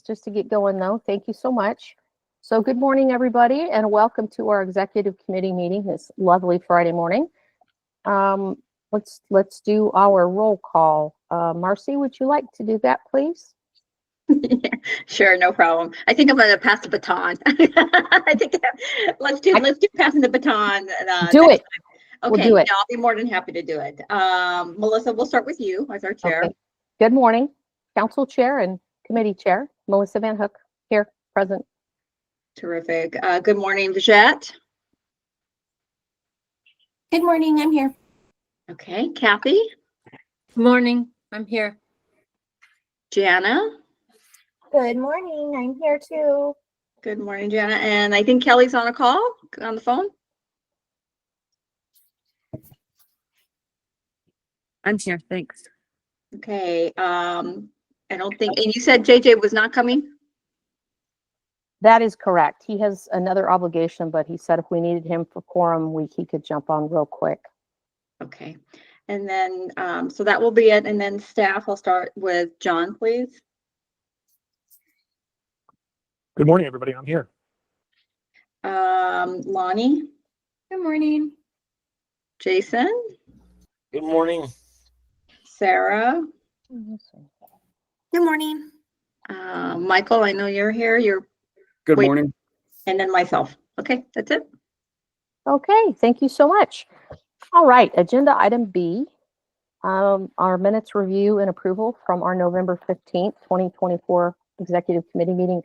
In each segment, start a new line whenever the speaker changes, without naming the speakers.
just to get going though. Thank you so much. So good morning, everybody, and welcome to our executive committee meeting this lovely Friday morning. Let's do our roll call. Marcy, would you like to do that, please?
Yeah, sure, no problem. I think I'm going to pass the baton. I think let's do passing the baton.
Do it.
Okay,
we'll do it.
Yeah, I'll be more than happy to do it. Melissa, we'll start with you as our chair.
Okay. Good morning, Council Chair and Committee Chair, Melissa Van Hook, here, present.
Terrific. Good morning, Vijette.
Good morning, I'm here.
Okay, Kathy.
Good morning, I'm here.
Jana.
Good morning, I'm here too.
Good morning, Jana. And I think Kelly's on the phone.
I'm here, thanks.
Okay. I don't think, and you said JJ was not coming?
That is correct. He has another obligation, but he said if we needed him for quorum week, he could jump on real quick.
Okay. And then, so that will be it. And then staff, I'll start with John, please.
Good morning, everybody. I'm here.
Lonnie.
Good morning.
Jason.
Good morning.
Sarah.
Good morning.
Michael, I know you're here.
Good morning.
And then myself. Okay, that's it.
Okay, thank you so much. All right, agenda item B, our minutes review and approval from our November 15th, 2024 executive committee meeting.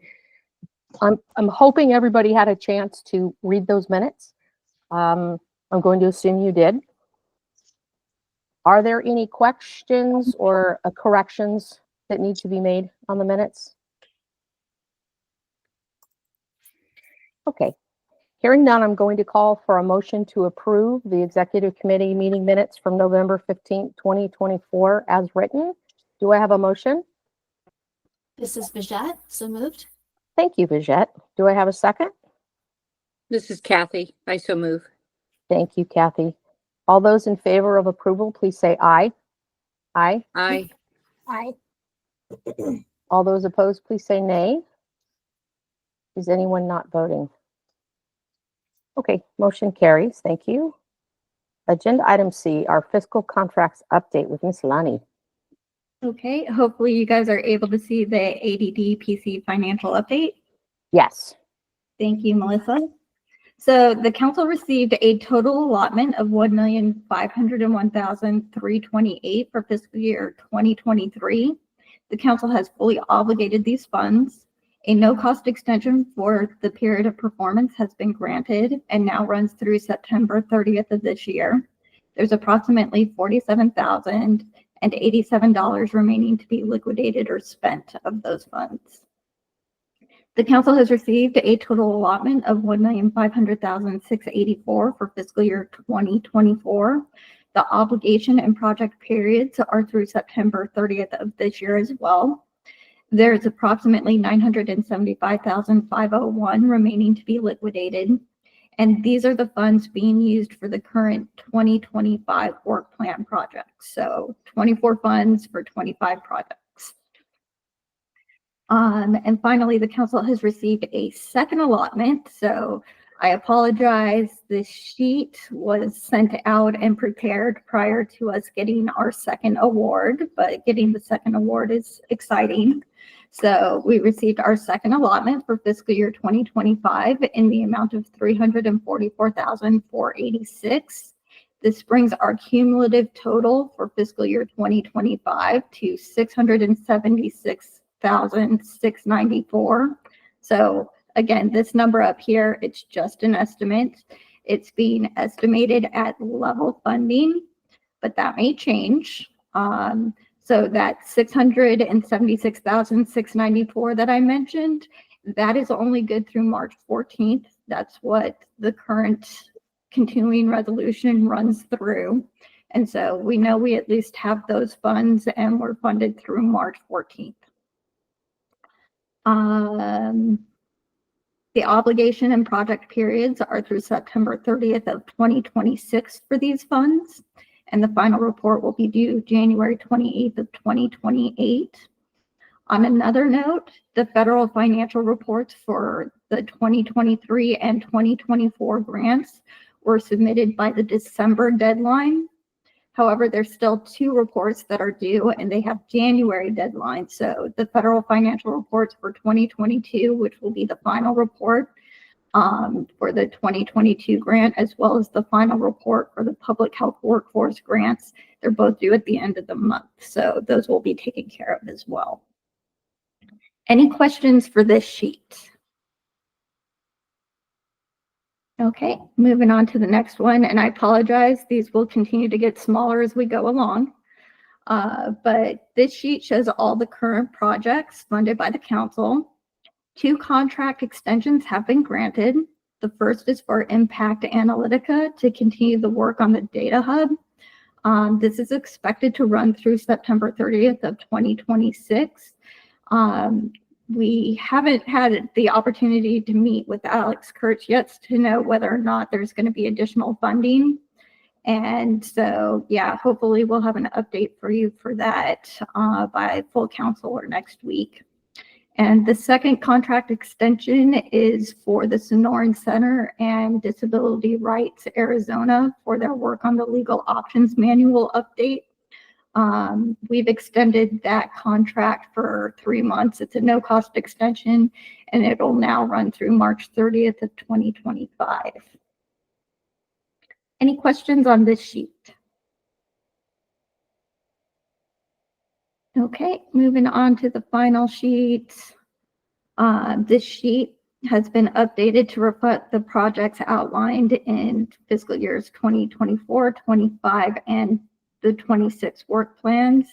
I'm hoping everybody had a chance to read those minutes. I'm going to assume you did. Are there any questions or corrections that need to be made on the minutes? Okay. Hearing none, I'm going to call for a motion to approve the executive committee meeting minutes from November 15th, 2024 as written. Do I have a motion?
This is Vijette, so moved.
Thank you, Vijette. Do I have a second?
This is Kathy. I so move.
Thank you, Kathy. All those in favor of approval, please say aye. Aye.
Aye.
Aye.
All those opposed, please say nay. Is anyone not voting? Okay, motion carries. Thank you. Agenda item C, our fiscal contracts update with Ms. Lani.
Okay, hopefully you guys are able to see the ADD PC financial update.
Yes.
Thank you, Melissa. So the council received a total allotment of $1,501,328 for fiscal year 2023. The council has fully obligated these funds. A no-cost extension for the period of performance has been granted and now runs through September 30th of this year. There's approximately $47,087 remaining to be liquidated or spent of those funds. The council has received a total allotment of $1,500,684 for fiscal year 2024. The obligation and project periods are through September 30th of this year as well. There's approximately $975,501 remaining to be liquidated. And these are the funds being used for the current 2025 work plan projects. So 24 funds for 25 projects. And finally, the council has received a second allotment. So I apologize. This sheet was sent out and prepared prior to us getting our second award, but getting the second award is exciting. So we received our second allotment for fiscal year 2025 in the amount of $344,486. This brings our cumulative total for fiscal year 2025 to $676,694. So again, this number up here, it's just an estimate. It's being estimated at level funding, but that may change. So that $676,694 that I mentioned, that is only good through March 14th. That's what the current continuing resolution runs through. And so we know we at least have those funds and we're funded through March 14th. The obligation and project periods are through September 30th of 2026 for these funds. And the final report will be due January 28th of 2028. On another note, the federal financial reports for the 2023 and 2024 grants were submitted by the December deadline. However, there's still 2 reports that are due and they have January deadlines. So the federal financial reports for 2022, which will be the final report for the 2022 grant, as well as the final report for the public health workforce grants. They're both due at the end of the month. So those will be taken care of as well. Any questions for this sheet? Okay, moving on to the next one, and I apologize, these will continue to get smaller as we go along. But this sheet shows all the current projects funded by the council. 2 contract extensions have been granted. The first is for Impact Analytica to continue the work on the data hub. This is expected to run through September 30th of 2026. We haven't had the opportunity to meet with Alex Kurtz yet to know whether or not there's going to be additional funding. And so, yeah, hopefully we'll have an update for you for that by full council or next week. And the second contract extension is for the Sonoran Center and Disability Rights Arizona for their work on the legal options manual update. We've extended that contract for 3 months. It's a no-cost extension, and it'll now run through March 30th of 2025. Any questions on this sheet? Okay, moving on to the final sheet. This sheet has been updated to reflect the projects outlined in fiscal years 2024, 25, and the 26 work plans,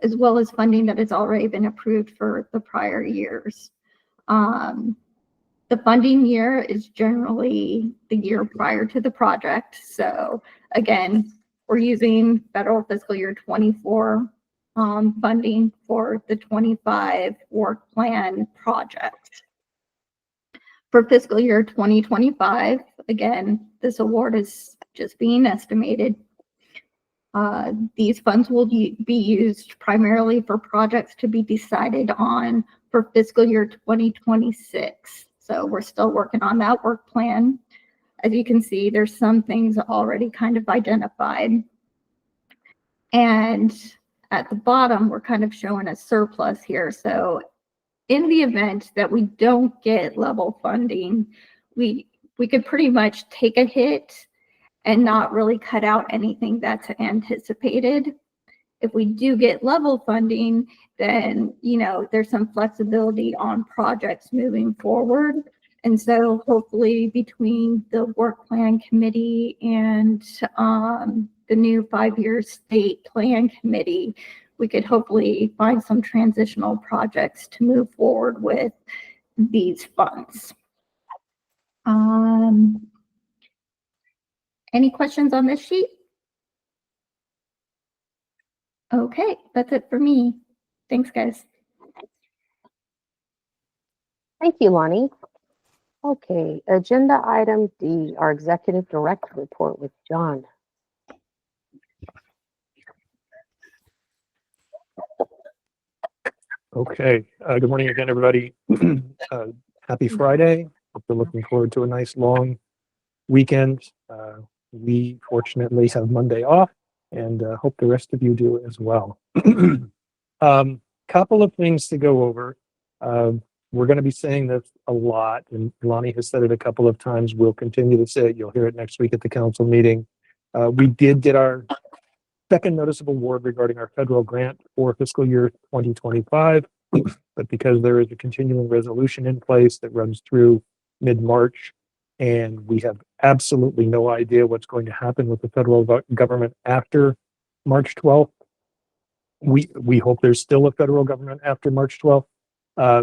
as well as funding that has already been approved for the prior years. The funding year is generally the year prior to the project. So again, we're using federal fiscal year 24 funding for the 25 work plan project. For fiscal year 2025, again, this award is just being estimated. These funds will be used primarily for projects to be decided on for fiscal year 2026. So we're still working on that work plan. As you can see, there's some things already kind of identified. And at the bottom, we're kind of showing a surplus here. So in the event that we don't get level funding, we could pretty much take a hit and not really cut out anything that's anticipated. If we do get level funding, then, you know, there's some flexibility on projects moving forward. And so hopefully between the work plan committee and the new 5-year state plan committee, we could hopefully find some transitional projects to move forward with these funds. Any questions on this sheet? Okay, that's it for me. Thanks, guys.
Thank you, Lonnie. Okay, agenda item D, our executive director report with John.
Okay, good morning again, everybody. Happy Friday. Hope you're looking forward to a nice long weekend. We fortunately have Monday off, and hope the rest of you do as well. Couple of things to go over. We're going to be saying this a lot, and Lonnie has said it a couple of times. We'll continue to say it. You'll hear it next week at the council meeting. We did get our second notice of award regarding our federal grant for fiscal year 2025, but because there is a continuing resolution in place that runs through mid-March, and we have absolutely no idea what's going to happen with the federal government after March 12th. We hope there's still a federal government after March 12th.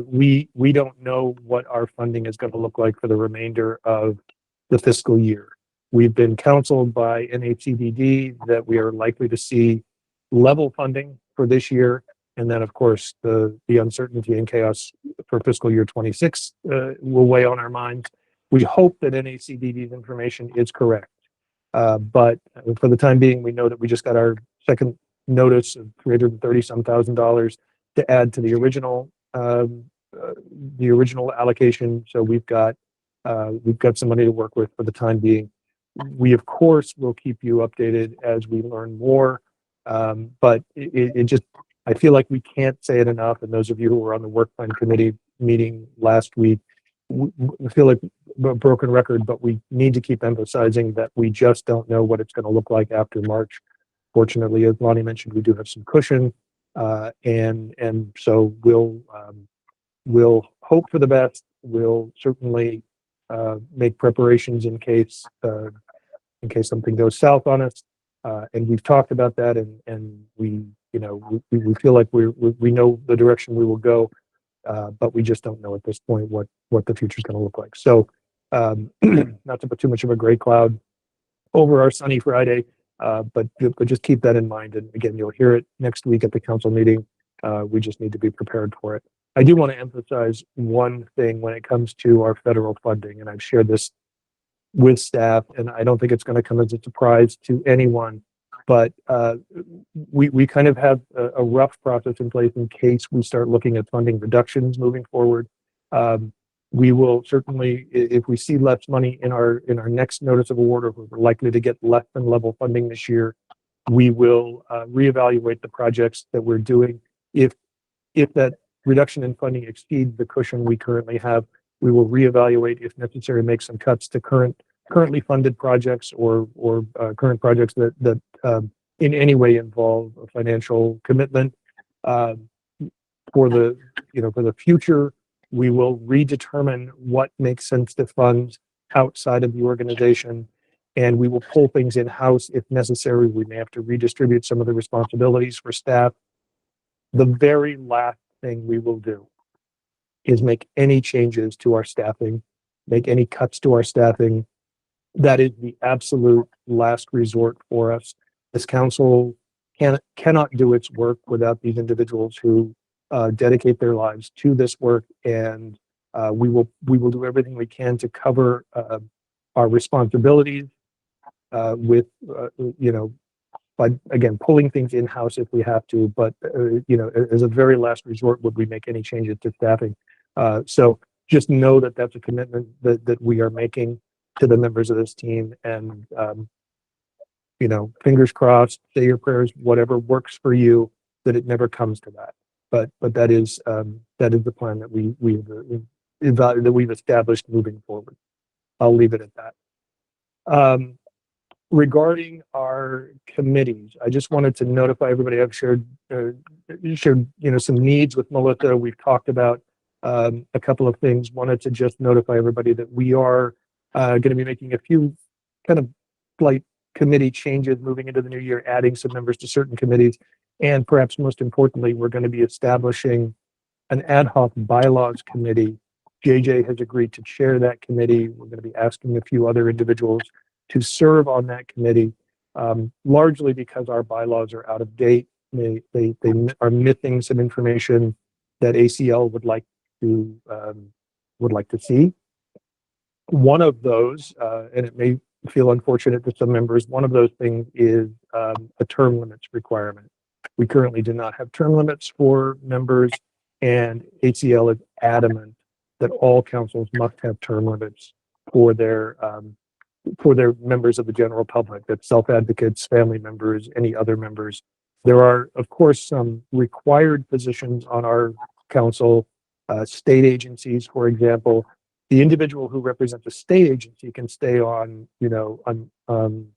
We don't know what our funding is going to look like for the remainder of the fiscal year. We've been counseled by NHCDD that we are likely to see level funding for this year. And then, of course, the uncertainty and chaos for fiscal year 26 will weigh on our minds. We hope that NHCDD's information is correct. But for the time being, we know that we just got our second notice of $330,000. to add to the original allocation. So we've got some money to work with for the time being. We of course will keep you updated as we learn more. But it just, I feel like we can't say it enough. And those of you who were on the work plan committee meeting last week, we feel like a broken record, but we need to keep emphasizing that we just don't know what it's going to look like after March. Fortunately, as Lonnie mentioned, we do have some cushion, and so we'll hope for the best. We'll certainly make preparations in case something goes south on us. And we've talked about that, and we feel like we know the direction we will go, but we just don't know at this point what the future is going to look like. So, not to put too much of a gray cloud over our sunny Friday, but just keep that in mind. And again, you'll hear it next week at the council meeting. We just need to be prepared for it. I do want to emphasize one thing when it comes to our federal funding, and I've shared this with staff, and I don't think it's going to come as a surprise to anyone, but we kind of have a rough process in place in case we start looking at funding reductions moving forward. We will certainly, if we see less money in our next notice of award, or if we're likely to get less than level funding this year, we will reevaluate the projects that we're doing. If that reduction in funding exceeds the cushion we currently have, we will reevaluate, if necessary, make some cuts to currently funded projects or current projects that in any way involve a financial commitment. For the future, we will redetermine what makes sense to fund outside of the organization, and we will pull things in-house if necessary. We may have to redistribute some of the responsibilities for staff. The very last thing we will do is make any changes to our staffing, make any cuts to our staffing. That is the absolute last resort for us. This council cannot do its work without these individuals who dedicate their lives to this work, and we will do everything we can to cover our responsibilities with by again pulling things in-house if we have to, but as a very last resort would we make any changes to staffing. So just know that that's a commitment that we are making to the members of this team, and fingers crossed, say your prayers, whatever works for you, that it never comes to that. But that is the plan that we've established moving forward. I'll leave it at that. Regarding our committees, I just wanted to notify everybody. I've shared some needs with Melissa. We've talked about a couple of things. Wanted to just notify everybody that we are going to be making a few kind of slight committee changes moving into the new year, adding some members to certain committees, and perhaps most importantly, we're going to be establishing an ad hoc bylaws committee. JJ has agreed to chair that committee. We're going to be asking a few other individuals to serve on that committee, largely because our bylaws are out of date. They are missing some information that ACL would like to see. One of those, and it may feel unfortunate to some members, one of those things is a term limits requirement. We currently do not have term limits for members, and ACL is adamant that all councils must have term limits for their members of the general public, that's self-advocates, family members, any other members. There are, of course, some required positions on our council, state agencies, for example. The individual who represents a state agency can stay on, in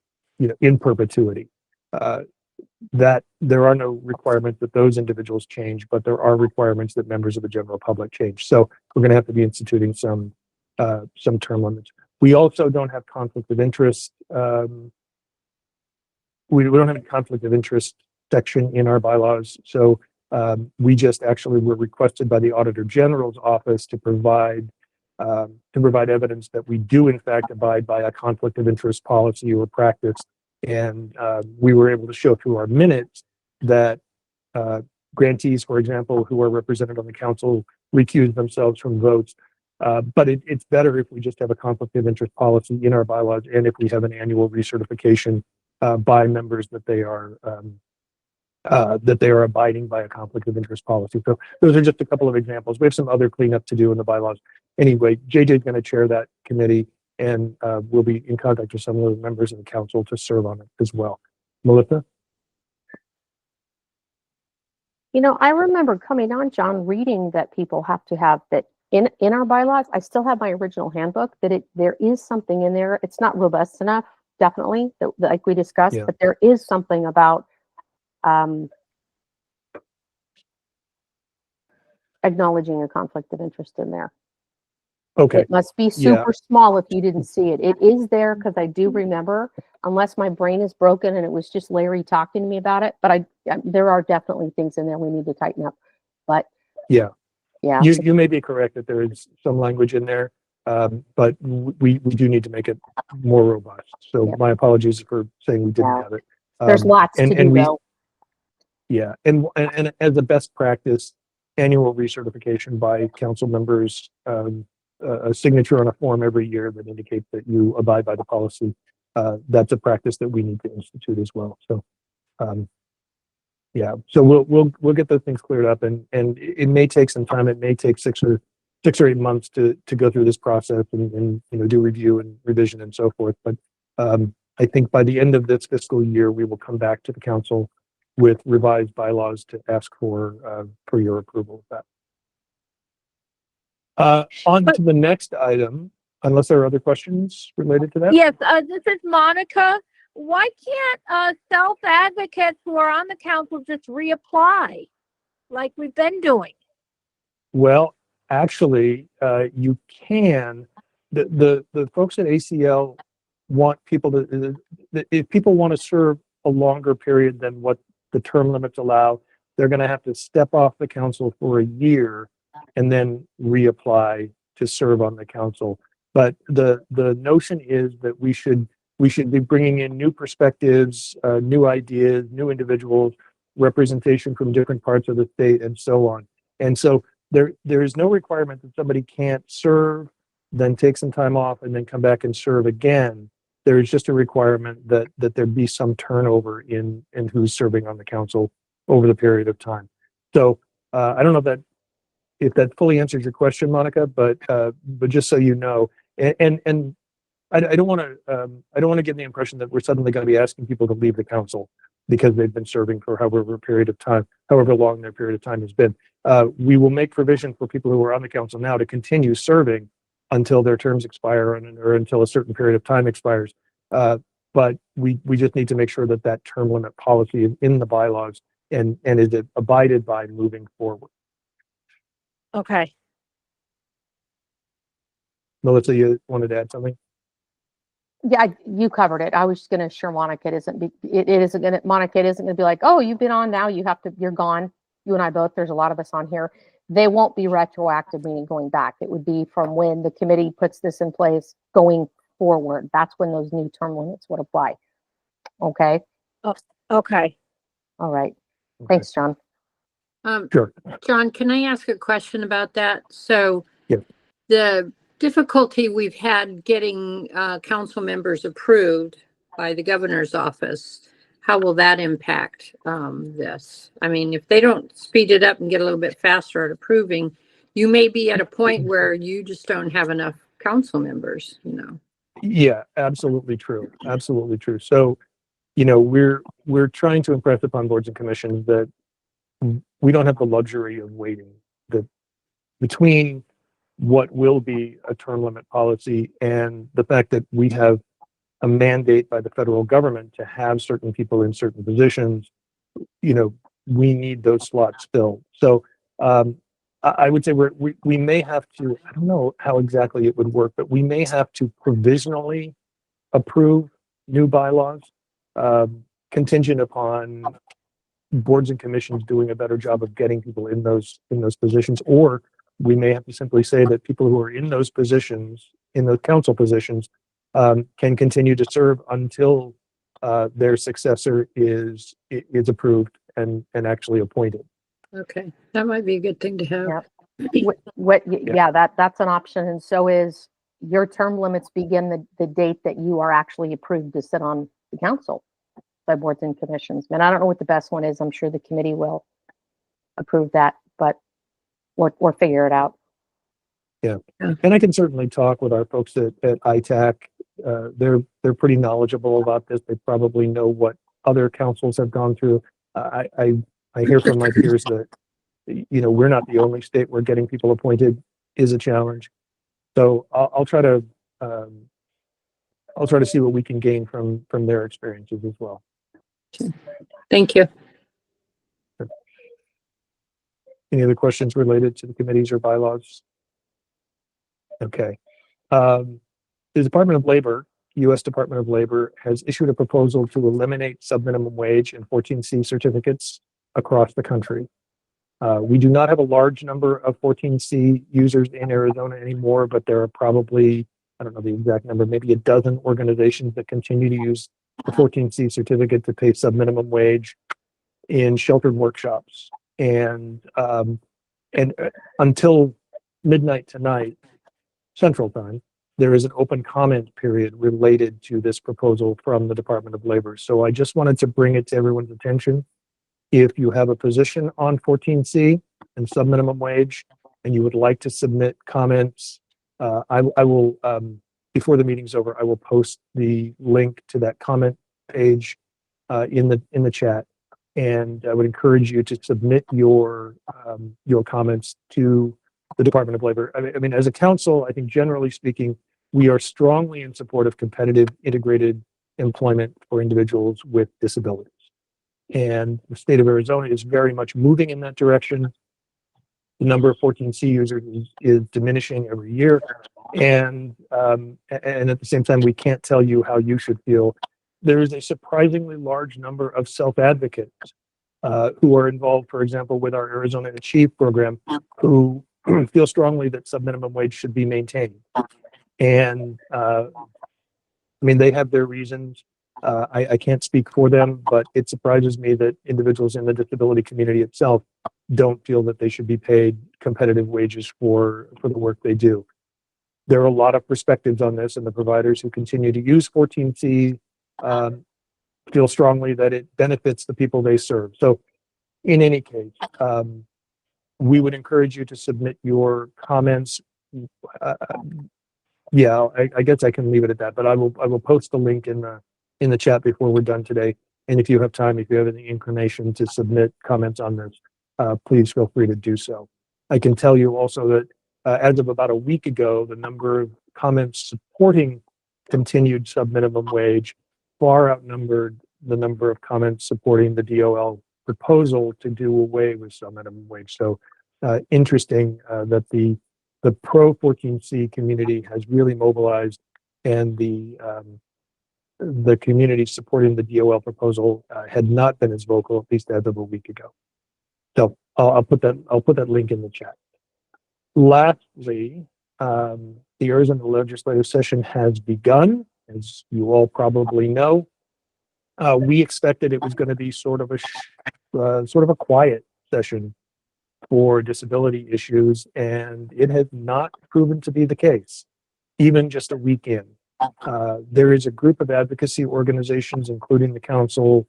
perpetuity. That there are no requirements that those individuals change, but there are requirements that members of the general public change. So we're going to have to be instituting some term limits. We also don't have conflict of interest. We don't have a conflict of interest section in our bylaws. So we just actually were requested by the Auditor General's office to provide evidence that we do in fact abide by a conflict of interest policy or practice. And we were able to show through our minutes that grantees, for example, who are represented on the council, recuse themselves from votes. But it's better if we just have a conflict of interest policy in our bylaws, and if we have an annual recertification by members that they are that they are abiding by a conflict of interest policy. So those are just a couple of examples. We have some other cleanup to do in the bylaws. Anyway, JJ is going to chair that committee, and we'll be in contact with some of the members of the council to serve on it as well. Melissa?
You know, I remember coming on, John, reading that people have to have that in our bylaws. I still have my original handbook that there is something in there. It's not robust enough, definitely, that like we discussed,
Yeah.
but there is something about acknowledging a conflict of interest in there.
Okay.
It must be
Yeah.
super small if you didn't see it. It is there because I do remember, unless my brain is broken and it was just Larry talking to me about it. But there are definitely things in there we need to tighten up. But
Yeah.
yeah,
You may be correct that there is some language in there, but we do need to make it more robust. So
Yeah.
my apologies for saying we didn't
Yeah.
have it.
there's lots to do though.
Yeah, and as a best practice, annual recertification by council members, a signature on a form every year that indicates that you abide by the policy. That's a practice that we need to institute as well. So, yeah, so we'll get those things cleared up, and it may take some time. It may take 6 or 8 months to go through this process and do review and revision and so forth. But I think by the end of this fiscal year, we will come back to the council with revised bylaws to ask for your approval of that. On to the next item, unless there are other questions related to that.
Yes, this is Monica. Why can't self-advocates who are on the council just reapply like we've been doing?
Well, actually, you can. The folks at ACL want people to, if people want to serve a longer period than what the term limits allow, they're going to have to step off the council for a year and then reapply to serve on the council. But the notion is that we should be bringing in new perspectives, new ideas, new individuals, representation from different parts of the state, and so on. And so there is no requirement that somebody can't serve, then take some time off, and then come back and serve again. There is just a requirement that there be some turnover in who's serving on the council over the period of time. So I don't know if that fully answers your question, Monica, but just so you know, and I don't want to give the impression that we're suddenly going to be asking people to leave the council because they've been serving for however long their period of time has been. We will make provision for people who are on the council now to continue serving until their terms expire or until a certain period of time expires. But we just need to make sure that term limit policy is in the bylaws and is abided by moving forward.
Okay.
Melissa, you wanted to add something?
Yeah, you covered it. I was just going to assure Monica it isn't going to be like, oh, you've been on now, you're gone. You and I both, there's a lot of us on here. They won't be retroactive, meaning going back. It would be from when the committee puts this in place going forward. That's when those new term limits would apply. Okay.
Okay.
All right.
Okay.
Thanks, John.
Sure.
John, can I ask a question about that? So
Yeah.
the difficulty we've had getting council members approved by the governor's office, how will that impact this? I mean, if they don't speed it up and get a little bit faster at approving, you may be at a point where you just don't have enough council members,
Yeah, absolutely true. Absolutely true. So, we're trying to impress upon boards and commissions that we don't have the luxury of waiting. That between what will be a term limit policy and the fact that we have a mandate by the federal government to have certain people in certain positions, we need those slots filled. So I would say we may have to, I don't know how exactly it would work, but we may have to provisionally approve new bylaws contingent upon boards and commissions doing a better job of getting people in those positions, or we may have to simply say that people who are in those positions, in those council positions, can continue to serve until their successor is approved and actually appointed.
Okay, that might be a good thing to have.
Yeah, that's an option. And so is your term limits begin the date that you are actually approved to sit on the council. by boards and commissions. And I don't know what the best one is. I'm sure the committee will approve that, but we'll figure it out.
And I can certainly talk with our folks at ITAC. They're pretty knowledgeable about this. They probably know what other councils have gone through. I hear from my peers that, we're not the only state where getting people appointed is a challenge. So I'll try to see what we can gain from their experiences as well.
Thank you.
Any other questions related to the committees or bylaws? Okay. The Department of Labor, U.S. Department of Labor, has issued a proposal to eliminate subminimum wage and 14C certificates across the country. We do not have a large number of 14C users in Arizona anymore, but there are probably, I don't know the exact number, maybe a dozen organizations that continue to use the 14C certificate to pay subminimum wage in sheltered workshops. And until midnight tonight, Central Time, there is an open comment period related to this proposal from the Department of Labor. So I just wanted to bring it to everyone's attention. If you have a position on 14C and subminimum wage, and you would like to submit comments, I will, before the meeting's over, I will post the link to that comment page in the chat. And I would encourage you to submit your comments to the Department of Labor. I mean, as a council, I think generally speaking, we are strongly in support of competitive, integrated employment for individuals with disabilities. And the state of Arizona is very much moving in that direction. The number of 14C users is diminishing every year. And at the same time, we can't tell you how you should feel. There is a surprisingly large number of self-advocates who are involved, for example, with our Arizona Achieve program, who feel strongly that subminimum wage should be maintained. And I mean, they have their reasons. I can't speak for them, but it surprises me that individuals in the disability community itself don't feel that they should be paid competitive wages for the work they do. There are a lot of perspectives on this, and the providers who continue to use 14C feel strongly that it benefits the people they serve. So in any case, we would encourage you to submit your comments. Yeah, I guess I can leave it at that, but I will post the link in the chat before we're done today. And if you have time, if you have any inclination to submit comments on this, please feel free to do so. I can tell you also that as of about a week ago, the number of comments supporting continued subminimum wage far outnumbered the number of comments supporting the DOL proposal to do away with subminimum wage. So interesting that the pro 14C community has really mobilized, and the community supporting the DOL proposal had not been as vocal, at least as of a week ago. So I'll put that link in the chat. Lastly, the Arizona legislative session has begun, as you all probably know. We expected it was going to be sort of a quiet session for disability issues, and it has not proven to be the case, even just a week in. There is a group of advocacy organizations, including the council,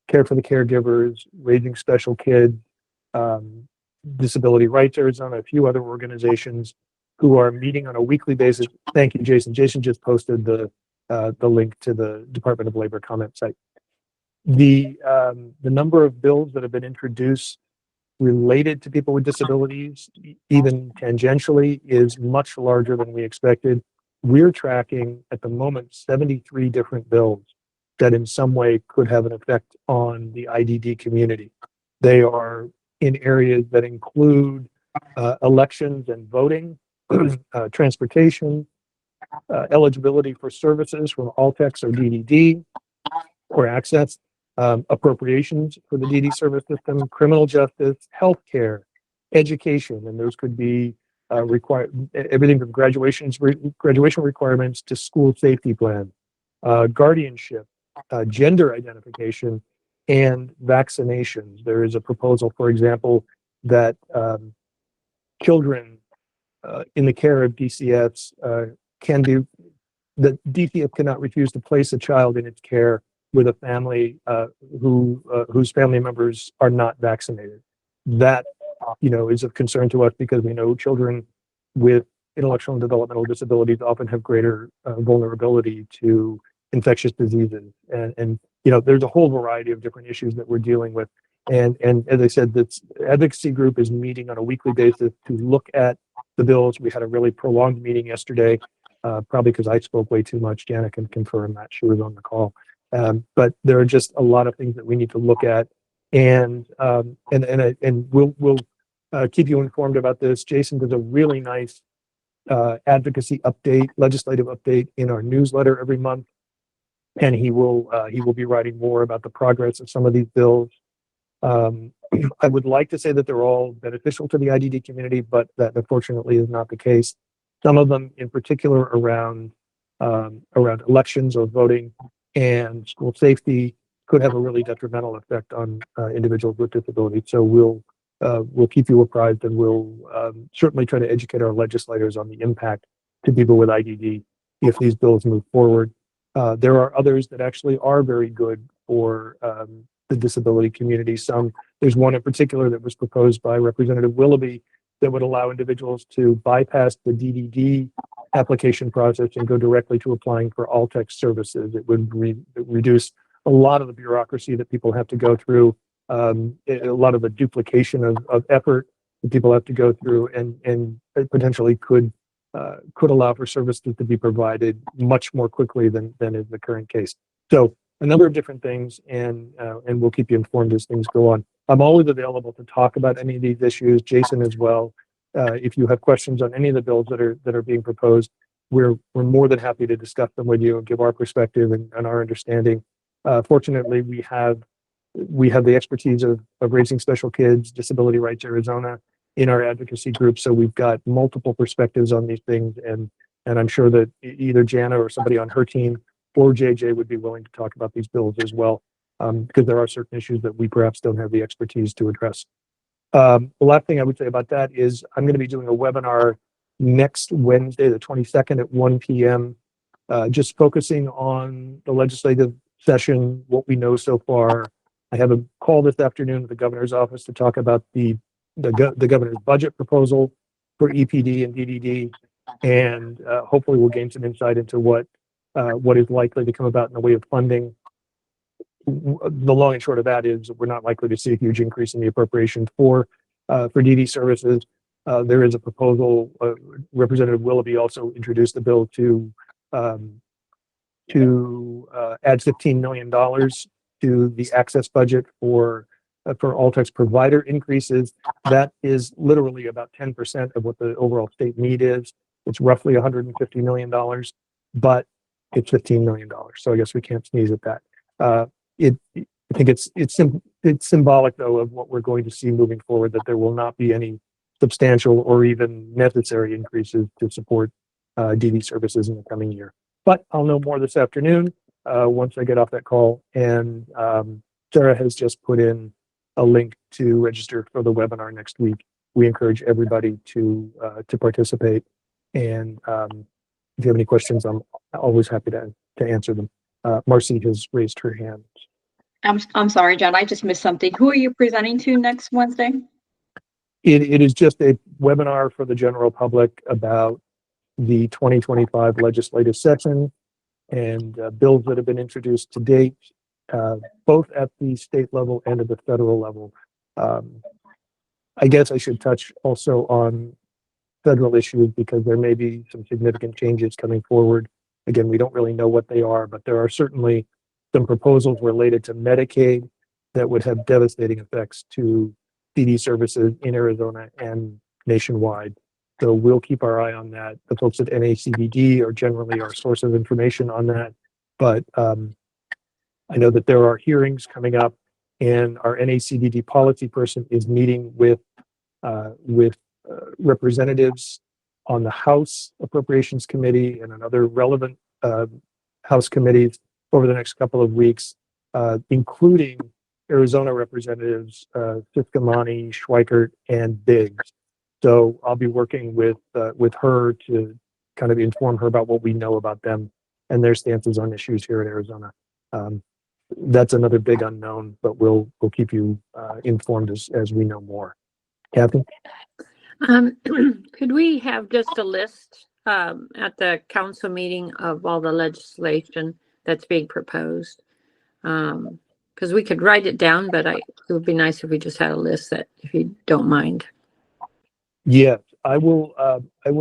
Care for the Caregivers, Raising Special Kids, Disability Rights Arizona, a few other organizations who are meeting on a weekly basis. Thank you, Jason. Jason just posted the link to the Department of Labor comment site. The number of bills that have been introduced related to people with disabilities, even tangentially, is much larger than we expected. We're tracking at the moment 73 different bills that in some way could have an effect on the IDD community. They are in areas that include elections and voting, transportation, eligibility for services from Altex or DDD or access, appropriations for the DD service system, criminal justice, healthcare, education, and those could be everything from graduation requirements to school safety plan, guardianship, gender identification, and vaccinations. There is a proposal, for example, that children in the care of DCFs that DCF cannot refuse to place a child in its care with a family whose family members are not vaccinated. That is of concern to us because we know children with intellectual and developmental disabilities often have greater vulnerability to infectious diseases, and there's a whole variety of different issues that we're dealing with. And as I said, this advocacy group is meeting on a weekly basis to look at the bills. We had a really prolonged meeting yesterday, probably because I spoke way too much. Janet can confirm that, she was on the call. But there are just a lot of things that we need to look at, and we'll keep you informed about this. Jason does a really nice advocacy update, legislative update in our newsletter every month, and he will be writing more about the progress of some of these bills. I would like to say that they're all beneficial to the IDD community, but that unfortunately is not the case. Some of them, in particular, around elections or voting and school safety, could have a really detrimental effect on individuals with disabilities. So we'll keep you apprised, and we'll certainly try to educate our legislators on the impact to people with IDD if these bills move forward. There are others that actually are very good for the disability community. There's one in particular that was proposed by Representative Willoughby that would allow individuals to bypass the DDD application process and go directly to applying for Altex services. It would reduce a lot of the bureaucracy that people have to go through, a lot of the duplication of effort that people have to go through, and it potentially could allow for services to be provided much more quickly than is the current case. So a number of different things, and we'll keep you informed as things go on. I'm always available to talk about any of these issues, Jason as well. If you have questions on any of the bills that are being proposed, we're more than happy to discuss them with you and give our perspective and our understanding. Fortunately, we have the expertise of Raising Special Kids, Disability Rights Arizona in our advocacy group, so we've got multiple perspectives on these things, and I'm sure that either Jana or somebody on her team or JJ would be willing to talk about these bills as well, because there are certain issues that we perhaps don't have the expertise to address. The last thing I would say about that is I'm going to be doing a webinar next Wednesday, the 22nd at 1 p.m., just focusing on the legislative session, what we know so far. I have a call this afternoon with the governor's office to talk about the governor's budget proposal for EPD and DDD, and hopefully we'll gain some insight into what is likely to come about in the way of funding. The long and short of that is we're not likely to see a huge increase in the appropriations for DD services. There is a proposal. Representative Willoughby also introduced the bill to add $15 million to the access budget for Altex provider increases. That is literally about 10% of what the overall state need is. It's roughly $150 million, but it's $15 million. So I guess we can't sneeze at that. I think it's symbolic, though, of what we're going to see moving forward, that there will not be any substantial or even necessary increases to support DD services in the coming year. But I'll know more this afternoon once I get off that call. And Sarah has just put in a link to register for the webinar next week. We encourage everybody to participate. And if you have any questions, I'm always happy to answer them. Marcy has raised her hand.
I'm sorry, John, I just missed something. Who are you presenting to next Wednesday?
It is just a webinar for the general public about the 2025 legislative session and bills that have been introduced to date, both at the state level and at the federal level. I guess I should touch also on federal issues because there may be some significant changes coming forward. Again, we don't really know what they are, but there are certainly some proposals related to Medicaid that would have devastating effects to DD services in Arizona and nationwide. So we'll keep our eye on that. The folks at NACBD are generally our source of information on that. But I know that there are hearings coming up, and our NACBD policy person is meeting with representatives on the House Appropriations Committee and another relevant House committees over the next couple of weeks, including Arizona representatives Fiskamani, Schweikert, and Biggs. So I'll be working with her to kind of inform her about what we know about them and their stances on issues here in Arizona. that's another big unknown, but we'll keep you informed as we know more. Kathy?
Could we have just a list at the council meeting of all the legislation that's being proposed? Because we could write it down, but it would be nice if we just had a list that, if you don't mind.
Yeah, I will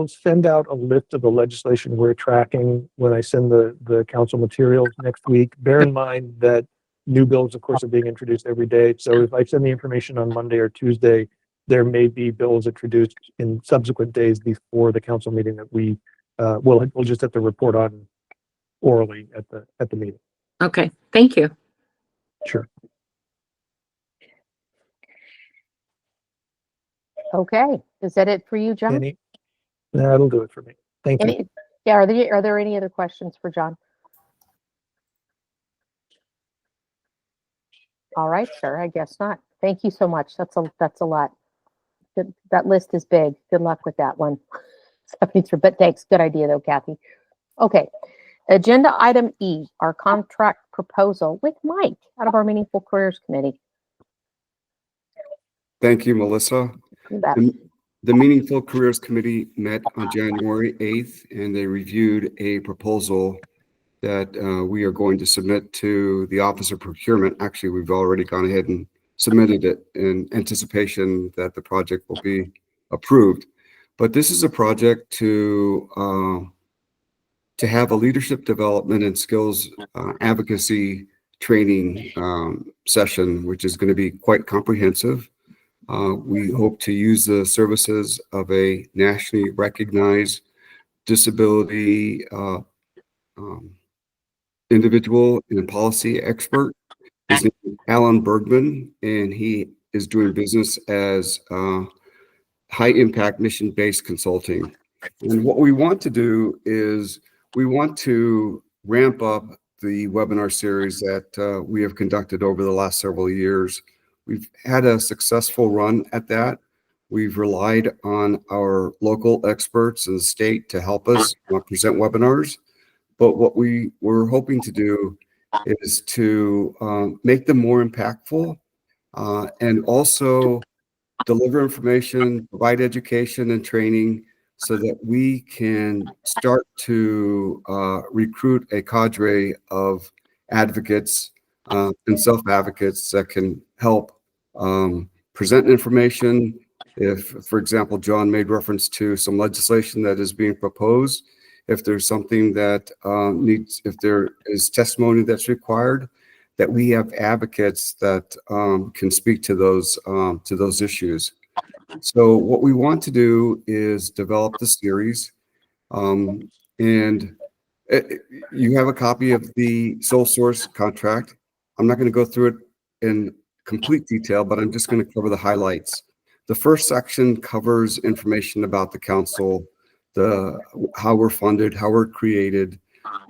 send out a list of the legislation we're tracking when I send the council materials next week. Bear in mind that new bills, of course, are being introduced every day. So if I send the information on Monday or Tuesday, there may be bills introduced in subsequent days before the council meeting that we'll just have to report on orally at the meeting.
Okay, thank you.
Sure.
Okay, is that it for you, John?
That'll do it for me. Thank you.
Yeah, are there any other questions for John? All right, sir, I guess not. Thank you so much. That's a lot. That list is big. Good luck with that one. But thanks. Good idea though, Kathy. Okay. Agenda item E, our contract proposal with Mike out of our Meaningful Careers Committee.
Thank you, Melissa.
You bet.
The Meaningful Careers Committee met on January 8th, and they reviewed a proposal that we are going to submit to the Office of Procurement. Actually, we've already gone ahead and submitted it in anticipation that the project will be approved. But this is a project to have a leadership development and skills advocacy training session, which is going to be quite comprehensive. We hope to use the services of a nationally recognized disability individual and policy expert. His name is Alan Bergman, and he is doing business as high impact mission based consulting. And what we want to do is we want to ramp up the webinar series that we have conducted over the last several years. We've had a successful run at that. We've relied on our local experts in the state to help us present webinars. But what we were hoping to do is to make them more impactful and also deliver information, provide education and training so that we can start to recruit a cadre of advocates and self-advocates that can help present information. If, for example, John made reference to some legislation that is being proposed, if there's something that if there is testimony that's required, that we have advocates that can speak to those issues. So what we want to do is develop the series, and you have a copy of the sole source contract. I'm not going to go through it in complete detail, but I'm just going to cover the highlights. The first section covers information about the council, how we're funded, how we're created,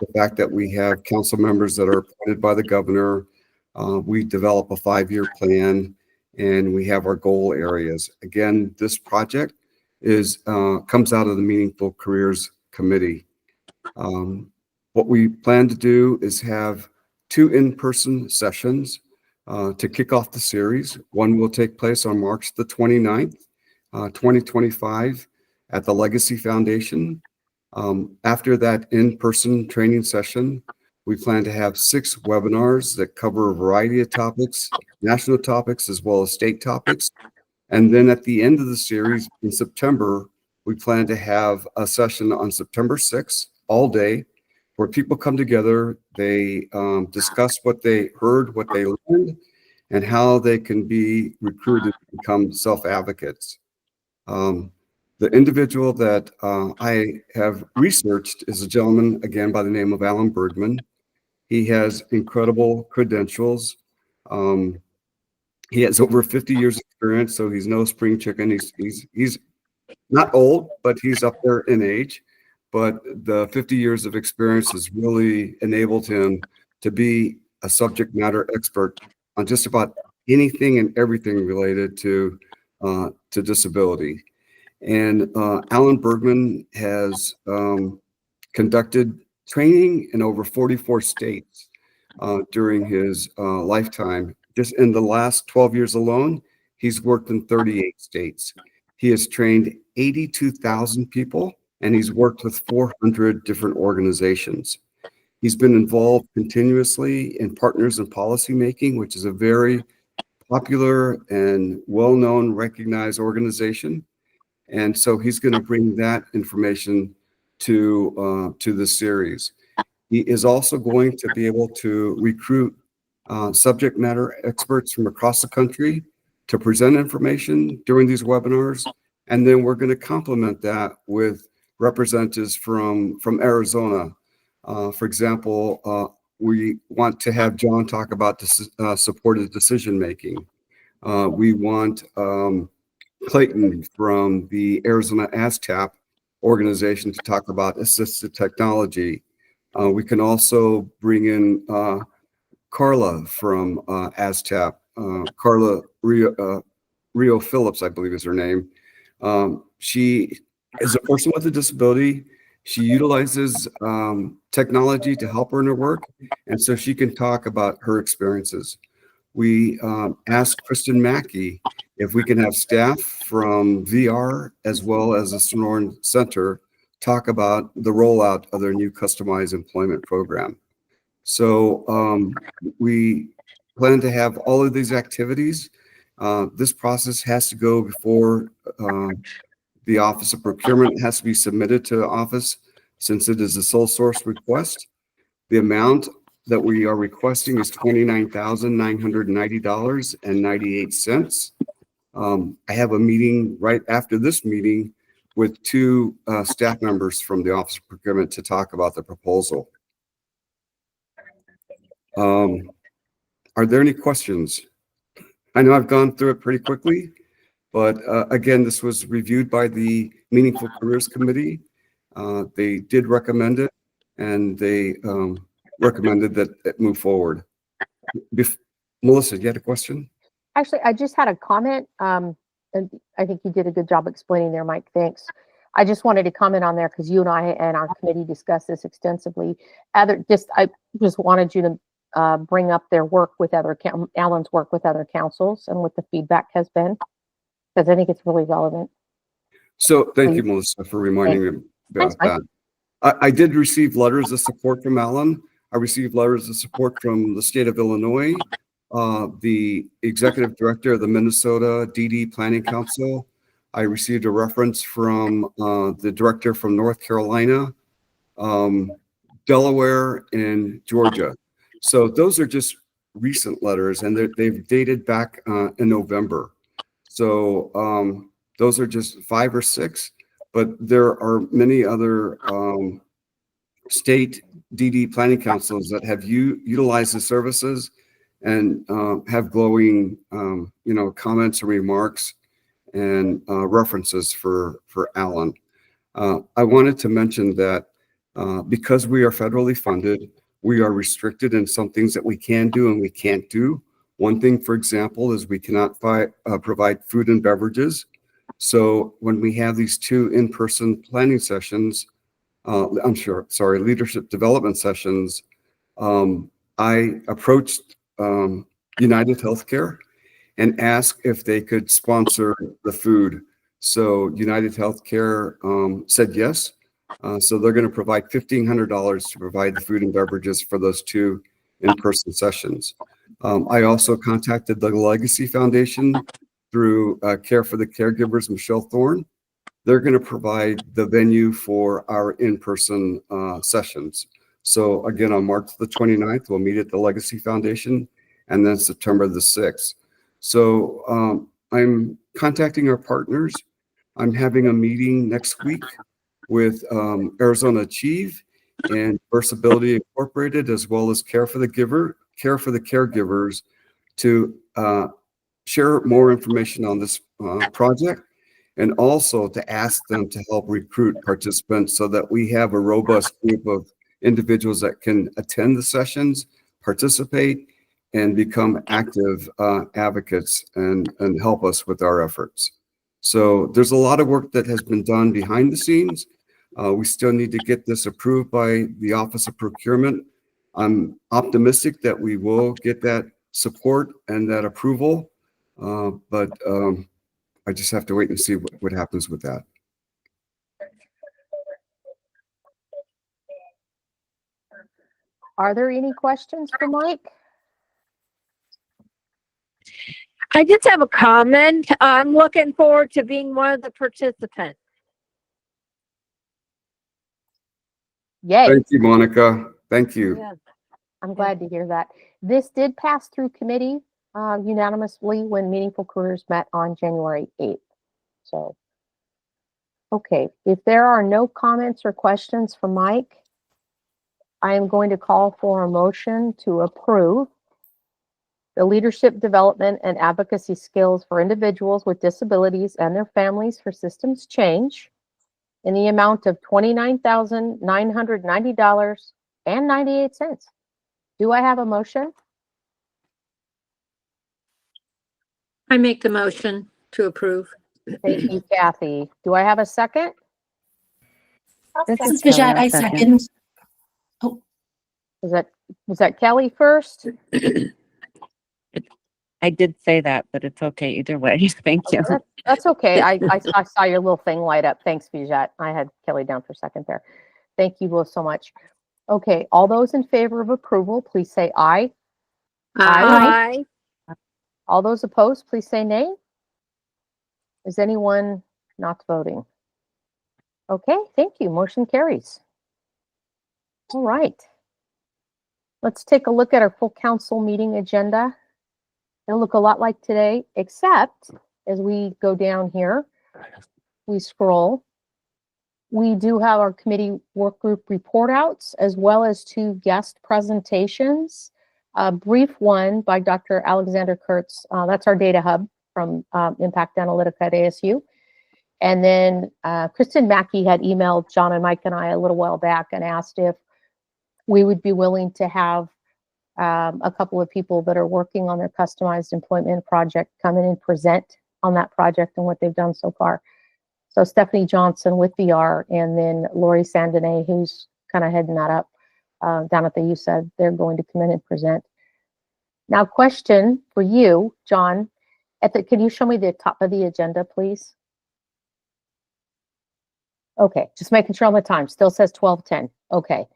the fact that we have council members that are appointed by the governor. We develop a 5-year plan, and we have our goal areas. Again, this project comes out of the Meaningful Careers Committee. What we plan to do is have 2 in-person sessions to kick off the series. One will take place on March the 29th, 2025 at the Legacy Foundation. After that in-person training session, we plan to have 6 webinars that cover a variety of topics, national topics as well as state topics. And then at the end of the series in September, we plan to have a session on September 6th, all day, where people come together, they discuss what they heard, what they learned, and how they can be recruited to become self-advocates. The individual that I have researched is a gentleman, again, by the name of Alan Bergman. He has incredible credentials. He has over 50 years experience, so he's no spring chicken. He's not old, but he's up there in age. But the 50 years of experience has really enabled him to be a subject matter expert on just about anything and everything related to disability. And Alan Bergman has conducted training in over 44 states. during his lifetime. Just in the last 12 years alone, he's worked in 38 states. He has trained 82,000 people, and he's worked with 400 different organizations. He's been involved continuously in Partners in Policy Making, which is a very popular and well-known, recognized organization. And so he's going to bring that information to the series. He is also going to be able to recruit subject matter experts from across the country to present information during these webinars. And then we're going to complement that with representatives from Arizona. For example, we want to have John talk about supported decision-making. We want Clayton from the Arizona ASTAP organization to talk about assistive technology. We can also bring in Carla from ASTAP, Carla Rio Phillips, I believe is her name. She is a person with a disability. She utilizes technology to help her in her work, and so she can talk about her experiences. We asked Kristen Mackey if we can have staff from VR as well as the Sonoran Center talk about the rollout of their new customized employment program. So we plan to have all of these activities. This process has to go before the Office of Procurement. It has to be submitted to the office since it is a sole source request. The amount that we are requesting is $29,990.98. I have a meeting right after this meeting with two staff members from the Office of Procurement to talk about the proposal. Are there any questions? I know I've gone through it pretty quickly, but again, this was reviewed by the Meaningful Careers Committee. They did recommend it, and they recommended that it move forward. Melissa, you had a question?
Actually, I just had a comment, and I think you did a good job explaining there, Mike. Thanks. I just wanted to comment on there because you and I and our committee discussed this extensively. I just wanted you to bring up their work with Alan's work with other councils and what the feedback has been, because I think it's really relevant.
So thank you, Melissa, for reminding me about that. I did receive letters of support from Alan. I received letters of support from the state of Illinois, the executive director of the Minnesota DD Planning Council. I received a reference from the director from North Carolina, Delaware, and Georgia. So those are just recent letters, and they've dated back in November. So those are just 5 or 6, but there are many other state DD planning councils that have utilized the services and have glowing, comments and remarks and references for Alan. I wanted to mention that because we are federally funded, we are restricted in some things that we can do and we can't do. One thing, for example, is we cannot provide food and beverages. So when we have these 2 in-person planning sessions, leadership development sessions, I approached United Healthcare and asked if they could sponsor the food. So United Healthcare said yes. So they're going to provide $1,500 to provide the food and beverages for those 2 in-person sessions. I also contacted the Legacy Foundation through Care for the Caregivers, Michelle Thorne. They're going to provide the venue for our in-person sessions. So again, on March the 29th, we'll meet at the Legacy Foundation, and then September the 6th. So I'm contacting our partners. I'm having a meeting next week with Arizona Achieve and Versability Incorporated, as well as Care for the Caregivers, to share more information on this project, and also to ask them to help recruit participants so that we have a robust group of individuals that can attend the sessions, participate, and become active advocates and help us with our efforts. So there's a lot of work that has been done behind the scenes. We still need to get this approved by the Office of Procurement. I'm optimistic that we will get that support and that approval. But I just have to wait and see what happens with that.
Are there any questions for Mike?
I just have a comment. I'm looking forward to being one of the participants.
Yay.
Thank you, Monica. Thank you.
Yes. I'm glad to hear that. This did pass through committee unanimously when Meaningful Careers met on January 8th. So, okay, if there are no comments or questions for Mike, I am going to call for a motion to approve the leadership development and advocacy skills for individuals with disabilities and their families for systems change in the amount of $29,990.98. Do I have a motion?
I make the motion to approve.
Thank you, Kathy. Do I have a second?
This is Vijay. I second.
Was that Kelly first?
I did say that, but it's okay either way. Thank you.
That's okay. I saw your little thing light up. Thanks, Vijay. I had Kelly down for a second there. Thank you both so much. Okay, all those in favor of approval, please say aye.
Aye.
All those opposed, please say nay. Is anyone not voting? Okay, thank you. Motion carries. All right. Let's take a look at our full council meeting agenda. It'll look a lot like today, except as we go down here, we scroll. We do have our committee work group report outs as well as 2 guest presentations. A brief one by Dr. Alexander Kurtz. That's our data hub from Impact Analytica at ASU. And then Kristen Mackey had emailed John and Mike and I a little while back and asked if we would be willing to have a couple of people that are working on their customized employment project come in and present on that project and what they've done so far. So Stephanie Johnson with VR, and then Lori Sandonay, who's kind of heading that up down at the USAID, they're going to come in and present. Now, question for you, John. Can you show me the top of the agenda, please? Okay, just making sure on the time. Still says 12:10. Okay,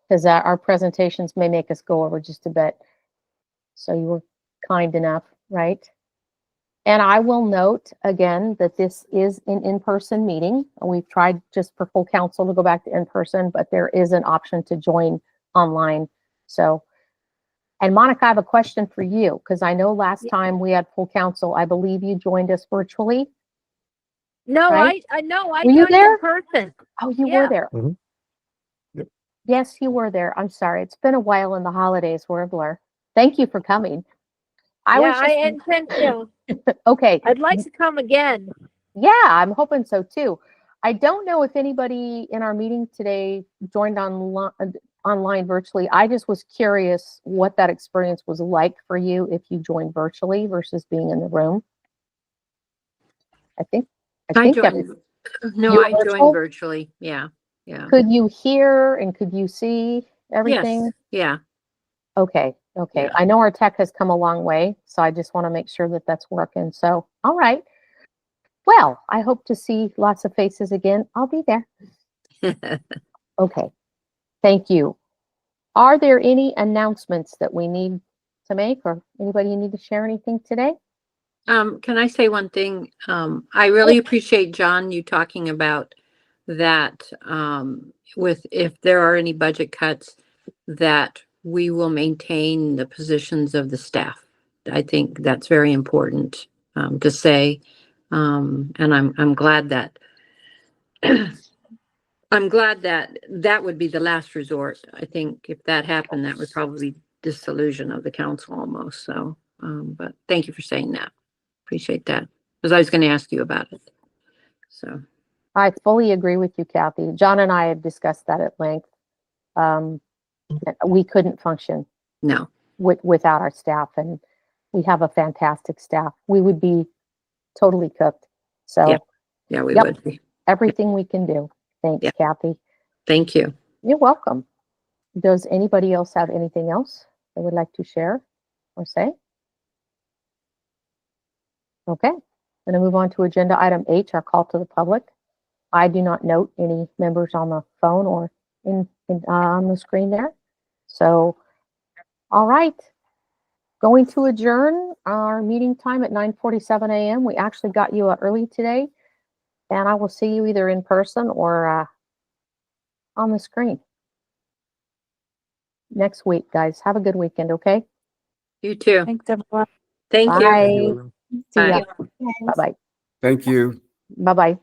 because our presentations may make us go over just a bit. So you were kind enough, right? And I will note again that this is an in-person meeting. We've tried just for full council to go back to in-person, but there is an option to join online. So, and Monica, I have a question for you, because I know last time we had full council, I believe you joined us virtually.
No,
Right?
I know. I
Were you
joined
there?
in person.
Oh, you
Yeah.
were there.
Mhm. Yep.
Yes, you were there. I'm sorry. It's been a while in the holidays. We're a blur. Thank you for coming.
I intend to.
Okay.
I'd like to come again.
Yeah, I'm hoping so too. I don't know if anybody in our meeting today joined online virtually. I just was curious what that experience was like for you if you joined virtually versus being in the room. I think
I
that-
joined. No,
You were
I
virtual?
joined virtually. Yeah. Yeah.
Could you hear and could you see everything?
Yes. Yeah.
Okay.
Yeah.
I know our tech has come a long way, so I just want to make sure that that's working. So, all right. Well, I hope to see lots of faces again. I'll be there. Okay. Thank you. Are there any announcements that we need to make, or anybody need to share anything today?
Can I say one thing? I really appreciate, John, you talking about that, with if there are any budget cuts, that we will maintain the positions of the staff. I think that's very important to say. And I'm glad that I'm glad that that would be the last resort. I think if that happened, that would probably disillusion of the council almost. So, but thank you for saying that. Appreciate that, because I was going to ask you about it. So
I fully agree with you, Kathy. John and I have discussed that at length. We couldn't function
no,
without our staff, and we have a fantastic staff. We would be totally cooked. So
yeah, we
Yep.
would be.
everything we can do. Thanks,
Yeah.
Kathy.
Thank you.
You're welcome. Does anybody else have anything else they would like to share or say? Okay, going to move on to agenda item H, our call to the public. I do not note any members on the phone or on the screen there. So, all right. Going to adjourn our meeting time at 9:47 a.m. We actually got you early today, and I will see you either in person or on the screen next week, guys. Have a good weekend, okay?
You too.
Thanks, everyone.
Thank you.
Bye.
Thank you.
See ya.
Bye.
Bye-bye.
Thank you.
Bye-bye.